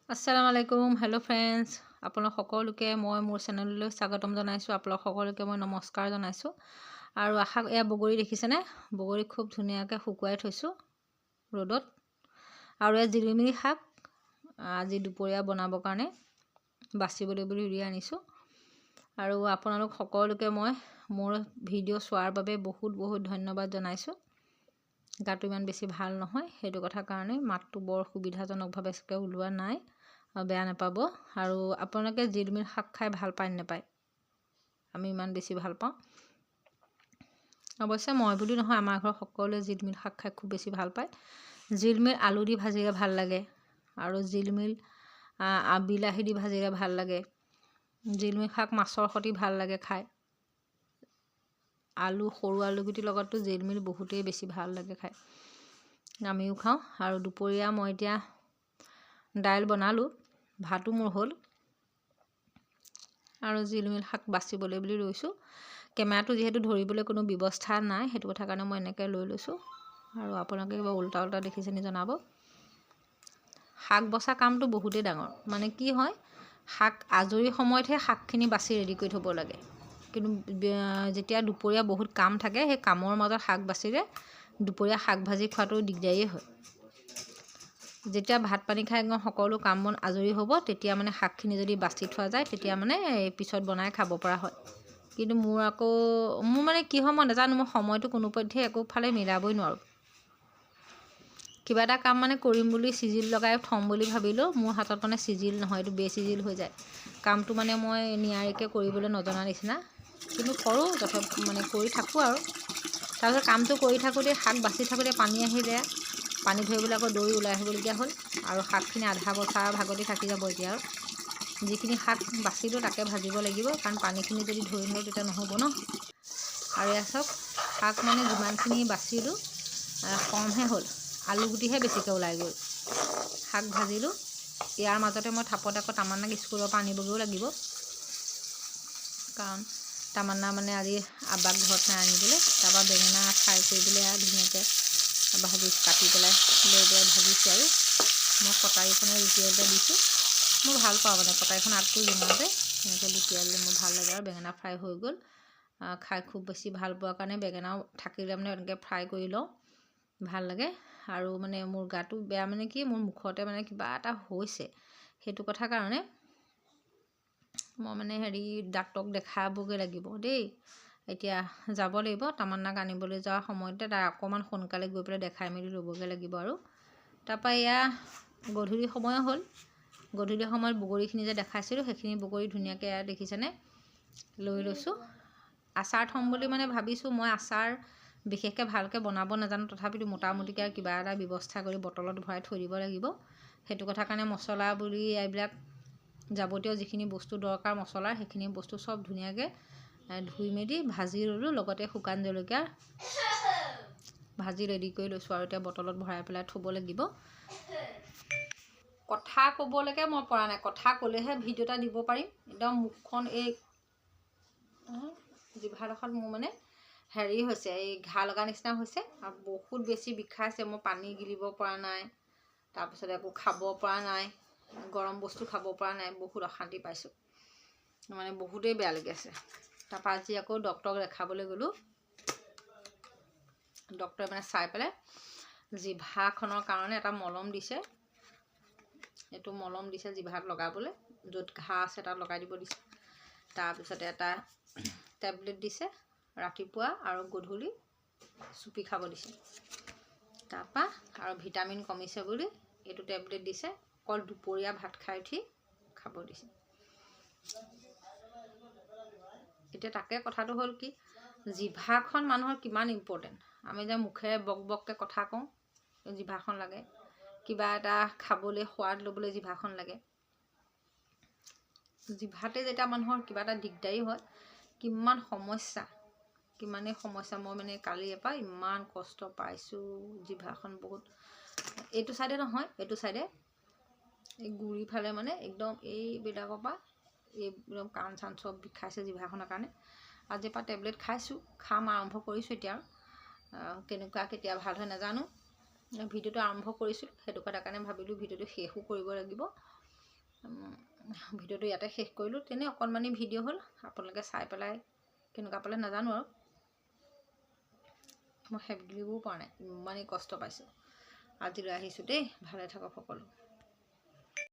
আসসালামু আলাইকুম hello' friends আপোনালোক সকলোকে মই মোৰ চেনেললৈ স্বাগতম জনাইছোঁ। আপোনালোক সকলোকে মই নমস্কাৰ জনাইছোঁ। আৰু আশা এয়া বগৰী দেখিছেনে? বগৰী খুব ধুনীয়াকৈ শুকুৱাই থৈছোঁ ৰ'দত। আৰু এয়া জিলিমিলি শাক আজি দুপৰীয়া বনাবৰ কাৰণে বাচিবলৈ বুলি উলিয়াই আনিছোঁ। আৰু আপোনালোক সকলোকে মই মোৰ ভিডিঅ' চোৱাৰ বাবে বহুত বহুত ধন্যবাদ জনাইছোঁ। গাটো ইমান বেছি ভাল নহয়, সেইটো কথাৰ কাৰণে মাতটো বৰ সুবিধাজনকভাৱে ওলোৱা নাই, বেয়া নাপাব। আৰু আপোনালোকে জিলমিল শাক খাই ভাল পায় নাপায়? আমি ইমান বেছি ভাল পাওঁ। অৱশ্যে মই বুলি নহয়, আমাৰ ঘৰৰ সকলোৱে জিলমিল শাক খাই খুব বেছি ভাল পায়। জিলমিল আলু দি ভাজিলে ভাল লাগে, আৰু জিলমিল বিলাহী দি ভাজিলে ভাল লাগে। জিলমিল শাক মাছৰ সৈতে ভাল লাগে খাই। আলু সৰু আলুগুটিৰ লগততো জিলমিল বহুতেই বেছি ভাল লাগে খাই, আমিও খাওঁ। আৰু দুপৰীয়া মই এতিয়া দাইল বনালোঁ, ভাতো মোৰ হ'ল, আৰু জিলমিল শাক বাচিবলৈ বুলি ৰৈছোঁ। কেমেৰাটো যিহেতু ধৰিবলৈ কোনো ব্যৱস্থা নাই, সেইটো কথাৰ কাৰণে মই এনেকৈ লৈ লৈছোঁ। আৰু আপোনালোকে কিবা উল্টা উল্টা দেখিছে নি জনাব। শাক বচা কামটো বহুতেই ডাঙৰ। মানে কি হয়, শাক আজৰি সময়তহে শাকখিনি বাচি ৰেডি কৰি থ'ব লাগে। কিন্তু যেতিয়া দুপৰীয়া বহুত কাম থাকে, সেই কামৰ মাজত শাক বাচিলে দুপৰীয়া শাক ভাজি খোৱাটো দিগদাৰীয়ে হয়। যেতিয়া ভাত পানী খাই একদম সকলো কাম বন আজৰি হ'ব, তেতিয়া মানে শাকখিনি যদি বাচি থোৱা যায়, তেতিয়া মানে পিছত বনাই খাব পৰা হয়। কিন্তু মোৰ মানে কি হয় মই নাজানো, মই সময়টো কোনোপধ্যে একোফালে মিলাবই নোৱাৰোঁ। কিবা এটা কাম মানে কৰিম বুলি চিজিল লগাই থ'ম বুলি ভাবিলেও মোৰ হাতত মানে চিজিল নহয়, এইটো বেচিজিল হৈ যায়। কামটো মানে মই নিয়াৰিকৈ কৰিবলৈ নজনা নিচিনা, কিন্তু কৰোঁ মানে কৰি থাকোঁ আৰু। তাৰপিছত কামটো কৰি থাকোঁতে শাক বাচি থাকোঁতে পানী আহিলে, পানী ধৰিবলৈ আকৌ দৌৰি ওলাই আহিবলগীয়া হ'ল। আৰু শাকখিনি আধা বচা ভাগতে থাকি যাব। এতিয়া আৰু যিখিনি শাক বাচিলোঁ তাকে ভাজিব লাগিব, কাৰণ পানীখিনি যদি ধৰি নলওঁ তেতিয়া নহ'ব ন। আৰু এয়া চাওক, শাক মানে যিমানখিনি বাচিলোঁ কমহে হ'ল, আলুগুটিহে বেছিকৈ ওলাই গ'ল। শাক ভাজিলোঁ, ইয়াৰ মাজতে মই থাপত আকৌ তামান্নাক স্কুলৰ পৰা আনিবগৈও লাগিব, কাৰণ তামান্না মানে আজি আবাক ঘৰত নাই আনিবলৈ। তাৰপৰা বেঙেনা ফ্ৰাই কৰিবলৈ ধুনীয়াকৈ কাটি পেলাই লৈ ভাজিছোঁ। আৰু মই কটাৰীখনে লুটিয়াই দিছোঁ। মই ভাল পাওঁ মানে কটাৰীখন আগটো জোঙা যে, এনেকৈ লুটিয়াই দিলে মোৰ ভাল লাগে। আৰু বেঙেনা ফ্ৰাই হৈ গ'ল, খাই খুব বেছি ভাল পোৱাৰ কাৰণে বেঙেনাও থাকিলে মানে এনেকৈ ফ্ৰাই কৰি লওঁ, ভাল লাগে। আৰু মানে মোৰ গাটো বেয়া মানে কি, মোৰ মুখতে মানে কিবা এটা হৈছে, সেইটো কথাৰ কাৰণে মই মানে ডাক্তৰক দেখাবগৈ লাগিব দেই। এতিয়া যাব লাগিব, তামান্নাক আনিবলৈ যোৱাৰ সময়তে তাই অকণমান সোনকালে গৈ পেলাই দেখাই মেলি ল'বগৈ লাগিব। আৰু তাৰপৰা এয়া গধূলি সময় হ'ল। গধূলি সময়ত বগৰীখিনি যে দেখাইছিলোঁ, সেইখিনি বগৰী ধুনীয়াকৈ দেখিছেনে লৈ লৈছোঁ। আচাৰ থ'ম বুলি মানে ভাবিছোঁ। মই আচাৰ বিশেষকৈ ভালকৈ বনাব নাজানো, তথাপিতো মোটামুটিকৈ আৰু কিবা এটা ব্যৱস্থা কৰি বটলত ভৰাই থৈ দিব লাগিব। সেইটো কথাৰ কাৰণে মছলা বুলি এইবিলাক যাৱতীয় যিখিনি বস্তু দৰকাৰ মছলাৰ, সেইখিনি বস্তু চব ধুনীয়াকৈ ধুই মেলি ভাজি ল'লোঁ, লগতে শুকান জলকীয়া ভাজি ৰেডি কৰি লৈছোঁ। আৰু এতিয়া বটলত ভৰাই পেলাই থ'ব লাগিব। কথা ক'বলৈকে মই পৰা নাই, কথা ক'লেহে ভিডিঅ' এটা দিব পাৰিম। একদম মুখখন এই জিভাডোখৰত মোৰ মানে হৈছে, এই ঘা লগা নিচিনা হৈছে, আৰু বহুত বেছি বিষাইছে। মই পানী গিলিব পৰা নাই, তাৰপিছত একো খাব পৰা নাই, গৰম বস্তু খাব পৰা নাই, বহুত অশান্তি পাইছোঁ, মানে বহুতেই বেয়া লাগি আছে। তাৰপৰা আজি আকৌ ডক্তৰক দেখাবলৈ গ'লোঁ। ডক্তৰে মানে চাই পেলাই জিভাখনৰ কাৰণে এটা মলম দিছে। এইটো মলম দিছে জিভাত লগাবলৈ, য'ত ঘাঁ আছে তাত লগাই দিব দিছে। তাৰপিছতে এটা টেবলেট দিছে, ৰাতিপুৱা আৰু গধূলি চুপি খাব দিছে। তাৰপৰা আৰু ভিটামিন কমিছে বুলি এইটো টেবলেট দিছে, অকল দুপৰীয়া ভাত খাই উঠি খাব দিছে। এতিয়া তাকে কথাটো হ'ল কি, জিভাখন মানুহৰ কিমান ইম্পৰ্টেণ্ট। আমি যে মুখেৰে বক বককৈ কথা কওঁ, জিভাখন লাগে। কিবা এটা খাবলৈ সোৱাদ ল'বলৈ জিভাখন লাগে। জিভাতে যেতিয়া মানুহৰ কিবা এটা দিগদাৰী হয়, কিমানেই সমস্যা। মই মানে কালিৰ পৰা ইমান কষ্ট পাইছোঁ, জিভাখন বহুত, এইটো চাইডে নহয়, এইটো চাইডে এই গুৰি ফালে মানে একদম এইবিলাকৰ পৰা একদম কাণ চান চব বিষাইছে জিভাখনৰ কাৰণে। আজিৰ পৰা টেবলেট খাইছোঁ, আৰম্ভ কৰিছোঁ। এতিয়া কেনেকুৱা কেতিয়া ভাল হয় নাজানো। ভিডিঅ'টো আৰম্ভ কৰিছোঁ, সেইটো কথাৰ কাৰণে ভাবিলোঁ ভিডিঅ'টো শেষো কৰিব লাগিব। ভিডিঅ'টো ইয়াতে শেষ কৰিলোঁ। তেনে অকণমানি ভিডিঅ' হ'ল, আপোনালোকে চাই পেলাই কেনেকুৱা পালে নাজানো আৰু। মই হেপ গিলিবও পৰা নাই, ইমানেই কষ্ট পাইছোঁ। আজিলৈ আহিছোঁ দেই, ভালে থাকক সকলো।